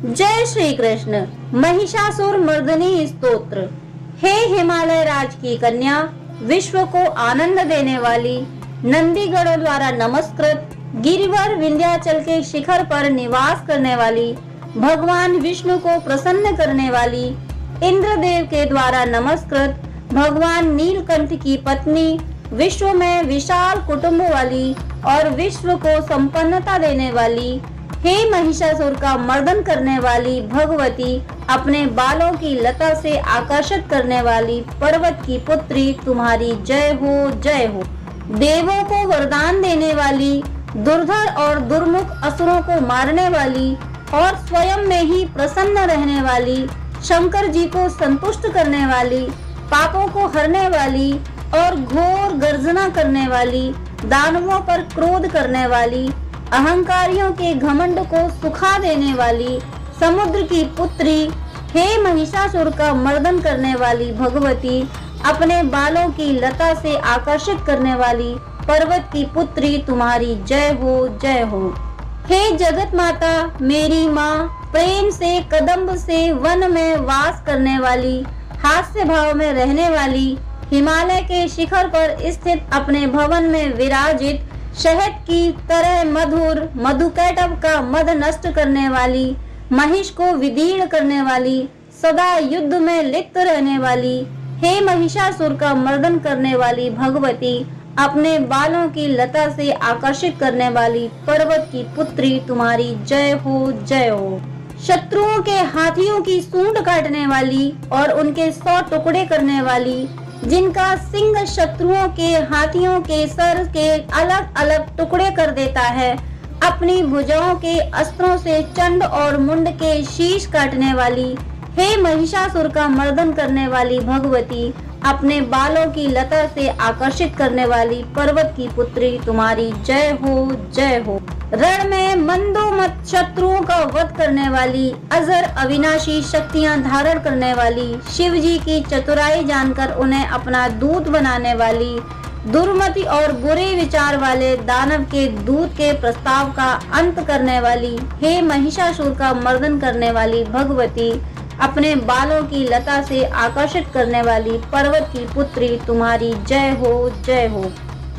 जय श्री कृष्ण। महिषासुर मर्दनी स्तोत्र। हे हिमालय राज की कन्या, विश्व को आनंद देने वाली, नंदीगणों द्वारा नमस्कृत, गिरिवर विंध्याचल के शिखर पर निवास करने वाली, भगवान विष्णु को प्रसन्न करने वाली, इंद्रदेव के द्वारा नमस्कृत, भगवान नीलकंठ की पत्नी, विश्व में विशाल कुटुंब वाली और विश्व को संपन्नता देने वाली, हे महिषासुर का मर्दन करने वाली भगवती, अपने बालों की लता से आकर्षित करने वाली पर्वत की पुत्री, तुम्हारी जय हो जय हो। देवों को वरदान देने वाली, दुर्धर और दुर्मुख असुरों को मारने वाली और स्वयं में ही प्रसन्न रहने वाली, शंकर जी को संतुष्ट करने वाली, पापों को हरने वाली और घोर गर्जना करने वाली, दानवों पर क्रोध करने वाली, अहंकारियों के घमंड को सुखा देने वाली, समुद्र की पुत्री, हे महिषासुर का मर्दन करने वाली भगवती, अपने बालों की लता से आकर्षित करने वाली पर्वत की पुत्री, तुम्हारी जय हो जय हो। हे जगत माता, मेरी माँ, प्रेम से कदम्ब से वन में वास करने वाली, हास्य भाव में रहने वाली, हिमालय के शिखर पर स्थित अपने भवन में विराजित, शहद की तरह मधुर मधुकैटभ का मद नष्ट करने वाली, महिष को विदीर्ण करने वाली, सदा युद्ध में लिप्त रहने वाली, हे महिषासुर का मर्दन करने वाली भगवती, अपने बालों की लता से आकर्षित करने वाली पर्वत की पुत्री, तुम्हारी जय हो जय हो। शत्रुओं के हाथियों की सूंड काटने वाली और उनके 100 टुकड़े करने वाली, जिनका सिंह शत्रुओं के हाथियों के सर के अलग अलग टुकड़े कर देता है, अपनी भुजाओं के अस्त्रों से चंड और मुंड के शीश काटने वाली, हे महिषासुर का मर्दन करने वाली भगवती, अपने बालों की लता से आकर्षित करने वाली पर्वत की पुत्री, तुम्हारी जय हो जय हो। रण में मंदोमत शत्रुओं का वध करने वाली, अजर अविनाशी शक्तियां धारण करने वाली, शिव जी की चतुराई जानकर उन्हें अपना दूत बनाने वाली, दुर्मति और बुरे विचार वाले दानव के दूत के प्रस्ताव का अंत करने वाली, हे महिषासुर का मर्दन करने वाली भगवती, अपने बालों की लता से आकर्षित करने वाली पर्वत की पुत्री, तुम्हारी जय हो जय हो।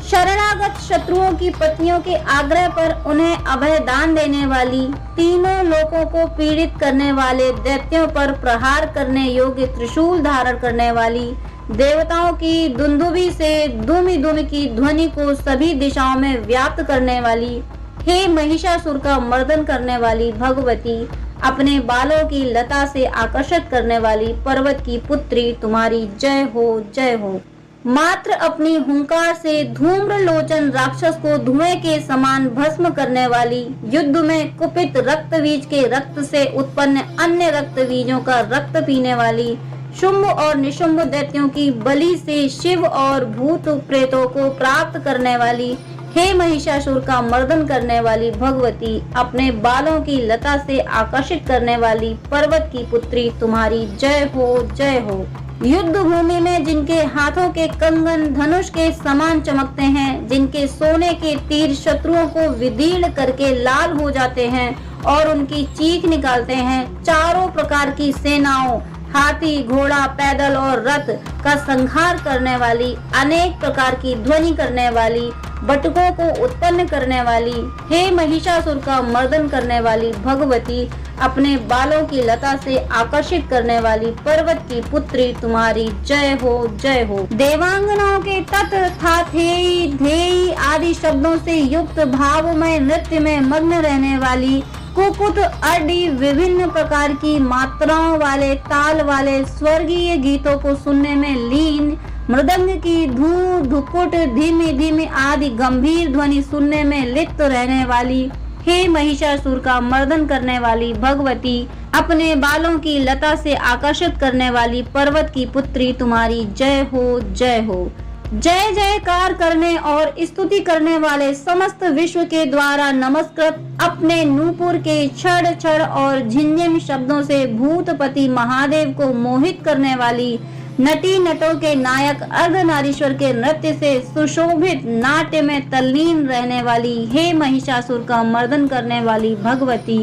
शरणागत शत्रुओं की पत्नियों के आग्रह पर उन्हें अभय दान देने वाली, तीनों लोकों को पीड़ित करने वाले दैत्यों पर प्रहार करने योग्य त्रिशूल धारण करने वाली, देवताओं की दुंदुभी से दुम दुम की ध्वनि को सभी दिशाओं में व्याप्त करने वाली, हे महिषासुर का मर्दन करने वाली भगवती, अपने बालों की लता से आकर्षित करने वाली पर्वत की पुत्री, तुम्हारी जय हो जय हो। मात्र अपनी हुंकार से धूम्र लोचन राक्षस को धुएं के समान भस्म करने वाली, युद्ध में कुपित रक्तबीज के रक्त से उत्पन्न अन्य रक्तबीजों का रक्त पीने वाली, शुंभ और निशुंभ दैत्यों की बलि से शिव और भूत प्रेतों को प्राप्त करने वाली, हे महिषासुर का मर्दन करने वाली भगवती, अपने बालों की लता से आकर्षित करने वाली पर्वत की पुत्री, तुम्हारी जय हो जय हो। युद्ध भूमि में जिनके हाथों के कंगन धनुष के समान चमकते हैं, जिनके सोने के तीर शत्रुओं को विदीर्ण करके लाल हो जाते हैं और उनकी चीख निकालते हैं, चारों प्रकार की सेनाओं, हाथी, घोड़ा, पैदल और रथ का संहार करने वाली, अनेक प्रकार की ध्वनि करने वाली, बटुकों को उत्पन्न करने वाली, हे महिषासुर का मर्दन करने वाली भगवती, अपने बालों की लता से आकर्षित करने वाली पर्वत की पुत्री, तुम्हारी जय हो जय हो। देवांगनाओं के तत् था थेई धेई आदि शब्दों से युक्त भावमय नृत्य में मग्न रहने वाली, कुकुट आदि विभिन्न प्रकार की मात्राओं वाले ताल वाले स्वर्गीय गीतों को सुनने में लीन, मृदंग की धू धुकुट धीमी धीमी आदि गंभीर ध्वनि सुनने में लिप्त रहने वाली, हे महिषासुर का मर्दन करने वाली भगवती, अपने बालों की लता से आकर्षित करने वाली पर्वत की पुत्री, तुम्हारी जय हो जय हो। जय जयकार करने और स्तुति करने वाले समस्त विश्व के द्वारा नमस्कृत, अपने नूपुर के छड़ छड़ और झिंझिम शब्दों से भूतपति महादेव को मोहित करने वाली, नटी नटों के नायक अर्धनारीश्वर के नृत्य से सुशोभित नाट्य में तल्लीन रहने वाली, हे महिषासुर का मर्दन करने वाली भगवती,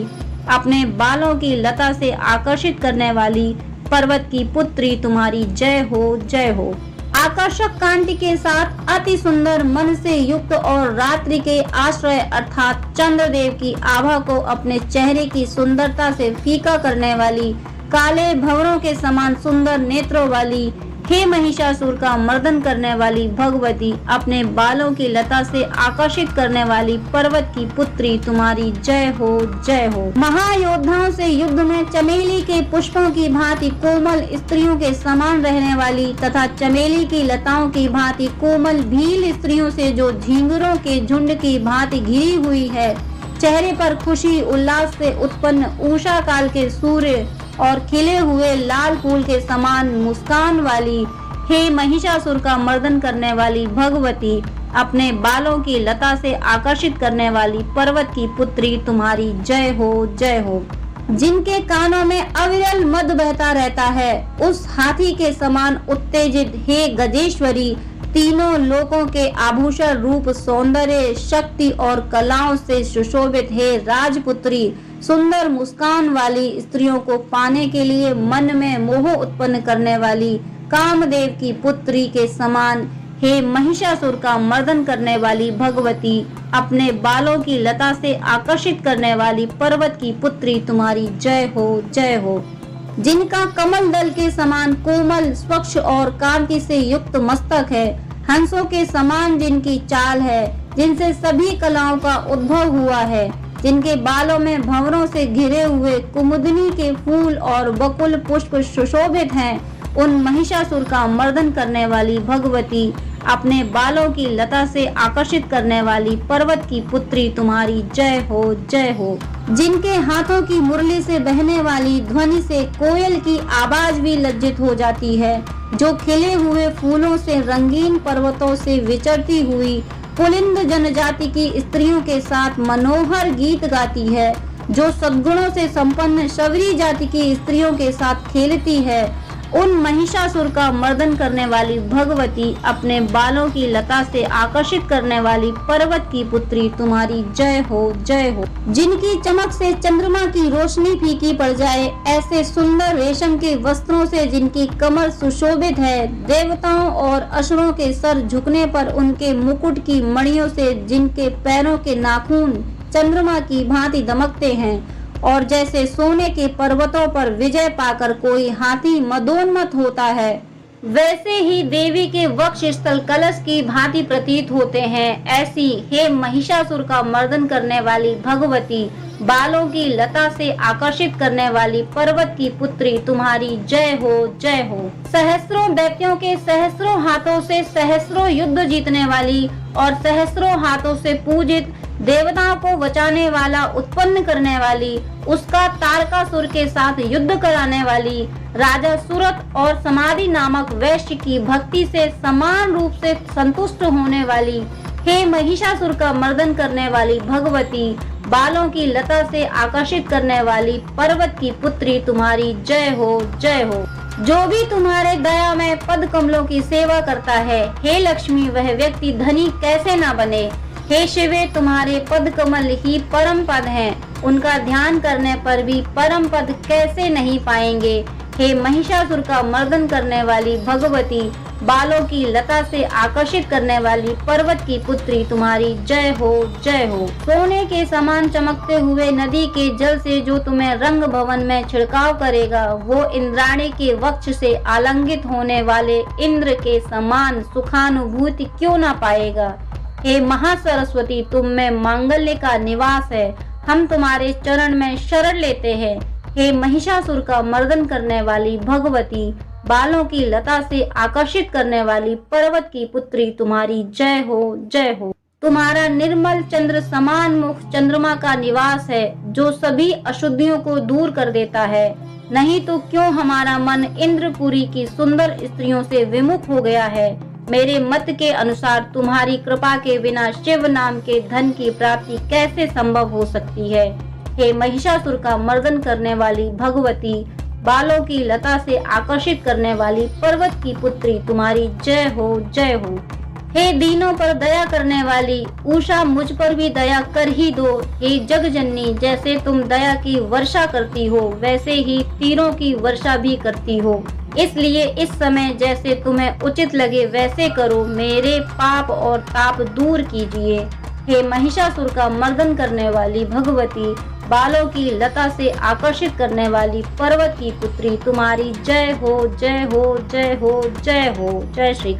अपने बालों की लता से आकर्षित करने वाली पर्वत की पुत्री तुम्हारी जय हो, जय हो। आकर्षक कांति के साथ अति सुंदर मन से युक्त और रात्रि के आश्रय अर्थात चंद्रदेव की आभा को अपने चेहरे की सुंदरता से फीका करने वाली, काले भंवरों के समान सुंदर नेत्रों वाली, हे महिषासुर का मर्दन करने वाली भगवती, अपने बालों की लता से आकर्षित करने वाली पर्वत की पुत्री तुम्हारी जय हो, जय हो। महायोद्धाओं से युद्ध में चमेली के पुष्पों की भांति कोमल स्त्रियों के समान रहने वाली तथा चमेली की लताओं की भांति कोमल भील स्त्रियों से जो झींगुरों के झुंड की भांति घिरी हुई है, चेहरे पर खुशी उल्लास से उत्पन्न उषा काल के सूर्य और खिले हुए लाल फूल के समान मुस्कान वाली, हे महिषासुर का मर्दन करने वाली भगवती, अपने बालों की लता से आकर्षित करने वाली पर्वत की पुत्री तुम्हारी जय हो, जय हो। जिनके कानों में अविरल मद बहता रहता है, उस हाथी के समान उत्तेजित हे गजेश्वरी, तीनों लोकों के आभूषण रूप सौंदर्य शक्ति और कलाओं से सुशोभित हे राजपुत्री, सुंदर मुस्कान वाली स्त्रियों को पाने के लिए मन में मोह उत्पन्न करने वाली कामदेव की पुत्री के समान, हे महिषासुर का मर्दन करने वाली भगवती, अपने बालों की लता से आकर्षित करने वाली पर्वत की पुत्री तुम्हारी जय हो, जय हो। जिनका कमल दल के समान कोमल स्वच्छ और कांति से युक्त मस्तक है, हंसों के समान जिनकी चाल है, जिनसे सभी कलाओं का उद्भव हुआ है, जिनके बालों में भंवरों से घिरे हुए कुमुदनी के फूल और बकुल पुष्प सुशोभित हैं, उन महिषासुर का मर्दन करने वाली भगवती, अपने बालों की लता से आकर्षित करने वाली पर्वत की पुत्री तुम्हारी जय हो, जय हो। जिनके हाथों की मुरली से बहने वाली ध्वनि से कोयल की आवाज भी लज्जित हो जाती है, जो खिले हुए फूलों से रंगीन पर्वतों से विचरती हुई पुलिंद जनजाति की स्त्रियों के साथ मनोहर गीत गाती है, जो सद्गुणों से संपन्न शबरी जाति की स्त्रियों के साथ खेलती है, उन महिषासुर का मर्दन करने वाली भगवती, अपने बालों की लता से आकर्षित करने वाली पर्वत की पुत्री तुम्हारी जय हो, जय हो। जिनकी चमक से चंद्रमा की रोशनी फीकी पड़ जाए, ऐसे सुंदर रेशम के वस्त्रों से जिनकी कमर सुशोभित है, देवताओं और असुरों के सर झुकने पर उनके मुकुट की मणियों से जिनके पैरों के नाखून चंद्रमा की भांति दमकते हैं, और जैसे सोने के पर्वतों पर विजय पाकर कोई हाथी मदोन्मत्त होता है, वैसे ही देवी के वक्ष स्थल कलश की भांति प्रतीत होते हैं, ऐसी हे महिषासुर का मर्दन करने वाली भगवती, बालों की लता से आकर्षित करने वाली पर्वत की पुत्री तुम्हारी जय हो, जय हो। सहस्रों दैत्यों के सहस्रों हाथों से सहस्रों युद्ध जीतने वाली और सहस्रों हाथों से पूजित, देवताओं को बचाने वाला, उत्पन्न करने वाली, उसका तारकासुर के साथ युद्ध कराने वाली, राजा सुरत और समाधि नामक वैश्य की भक्ति से समान रूप से संतुष्ट होने वाली, हे महिषासुर का मर्दन करने वाली भगवती, बालों की लता से आकर्षित करने वाली पर्वत की पुत्री तुम्हारी जय हो, जय हो। जो भी तुम्हारे दया में पद कमलों की सेवा करता है, हे लक्ष्मी, वह व्यक्ति धनी कैसे ना बने। हे शिवे, तुम्हारे पद कमल ही परम पद हैं, उनका ध्यान करने पर भी परम पद कैसे नहीं पाएंगे। हे महिषासुर का मर्दन करने वाली भगवती, बालों की लता से आकर्षित करने वाली पर्वत की पुत्री तुम्हारी जय हो, जय हो। सोने के समान चमकते हुए नदी के जल से जो तुम्हें रंग भवन में छिड़काव करेगा, वो इंद्राणी के वक्ष से आलिंगित होने वाले इंद्र के समान सुखानुभूति क्यों ना पाएगा। हे महासरस्वती, तुम में मांगल्य का निवास है, हम तुम्हारे चरण में शरण लेते हैं। हे महिषासुर का मर्दन करने वाली भगवती, बालों की लता से आकर्षित करने वाली पर्वत की पुत्री तुम्हारी जय हो, जय हो। तुम्हारा निर्मल चंद्र समान मुख चंद्रमा का निवास है, जो सभी अशुद्धियों को दूर कर देता है। नहीं तो क्यों हमारा मन इंद्रपुरी की सुंदर स्त्रियों से विमुख हो गया है। मेरे मत के अनुसार तुम्हारी कृपा के बिना शिव नाम के धन की प्राप्ति कैसे संभव हो सकती है। हे महिषासुर का मर्दन करने वाली भगवती, बालों की लता से आकर्षित करने वाली पर्वत की पुत्री तुम्हारी जय हो, जय हो। हे दीनों पर दया करने वाली उषा, मुझ पर भी दया कर ही दो। हे जगजननी, जैसे तुम दया की वर्षा करती हो वैसे ही तीरों की वर्षा भी करती हो, इसलिए इस समय जैसे तुम्हें उचित लगे वैसे करो, मेरे पाप और ताप दूर कीजिए। हे महिषासुर का मर्दन करने वाली भगवती, बालों की लता से आकर्षित करने वाली पर्वत की पुत्री, तुम्हारी जय हो, जय हो, जय हो, जय हो। जय श्री कृष्ण।